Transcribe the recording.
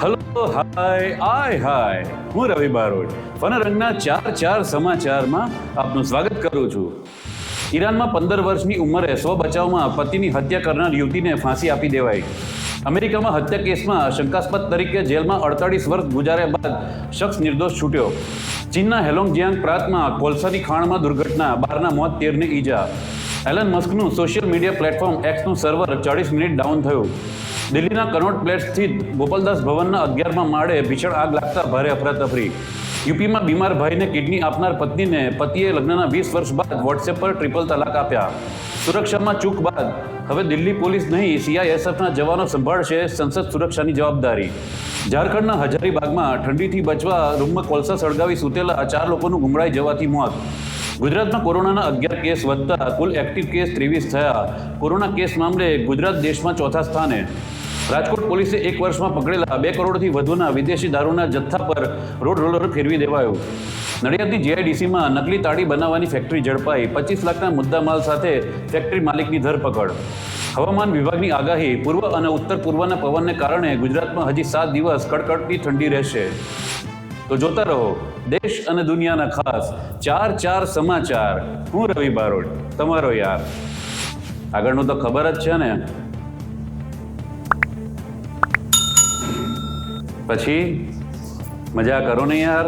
Hello hi હું રવિ બારોટ ફનરંગના ચાર સમાચારમાં આપનું સ્વાગત કરું છું. ઈરાનમાં 15 વર્ષની ઉંમરે સ્વ બચાવમાં પતિની હત્યા કરનાર યુવતીને ફાંસી આપી દેવાઈ. અમેરિકામાં હત્યા કેસમાં શંકાસ્પદ તરીકે જેલમાં 48 વર્ષ ગુજાર્યા બાદ શખ્સ નિર્દોષ છૂટ્યો. ચીનના હેલોંગજિયાંગ પ્રાંતમાં કોલસાની ખાણમાં દુર્ઘટના, 12ના મોત, 13ને ઈજા. એલન મસ્કનું સોશિયલ મીડિયા પ્લેટફોર્મ એક્સનું સર્વર 40 મિનિટ ડાઉન થયું. દિલ્હીના કનોટ પ્લેસ સ્થિત ગોપાલદાસ ભવનના 11મા માળે ભીષણ આગ લાગતા ભારે અફરાતફરી. યુપીમાં બીમાર ભાઈને કિડની આપનાર પત્નીને પતિએ લગ્નના 20 વર્ષ બાદ વોટ્સએપ પર ટ્રિપલ તલાક આપ્યા. સુરક્ષામાં ચૂક બાદ હવે દિલ્હી પોલીસ નહીં, સીઆઈએસએફના જવાનો સંભાળશે સંસદ સુરક્ષાની જવાબદારી. ઝારખંડના હજારીબાગમાં ઠંડીથી બચવા રૂમમાં કોલસા સળગાવી સૂતેલા 4 લોકોનું ગુંગળાઈ જવાથી મોત. ગુજરાતમાં કોરોનાના 11 કેસ વધતા કુલ એક્ટિવ કેસ 23 થયા. કોરોના કેસ મામલે ગુજરાત દેશમાં 4થા સ્થાને. રાજકોટ પોલીસે 1 વર્ષમાં પકડેલા 2 કરોડથી વધુના વિદેશી દારૂના જથ્થા પર રોડ રોલર ફેરવી દેવાયું. નડિયાદની જીઆઈડીસીમાં નકલી તાળી બનાવવાની ફેક્ટરી ઝડપાઈ. 25 લાખના મુદ્દામાલ સાથે ફેક્ટરી માલિકની ધરપકડ. હવામાન વિભાગની આગાહી, પૂર્વ અને ઉત્તર પૂર્વના પવનને કારણે ગુજરાતમાં હજી 7 દિવસ કડકડતી ઠંડી રહેશે. તો જોતા રહો દેશ અને દુનિયાના ખાસ ચાર સમાચાર. હું રવિ બારોટ, તમારો યાર. આગળનું તો ખબર જ છે ને. પછી મજા કરો ને યાર.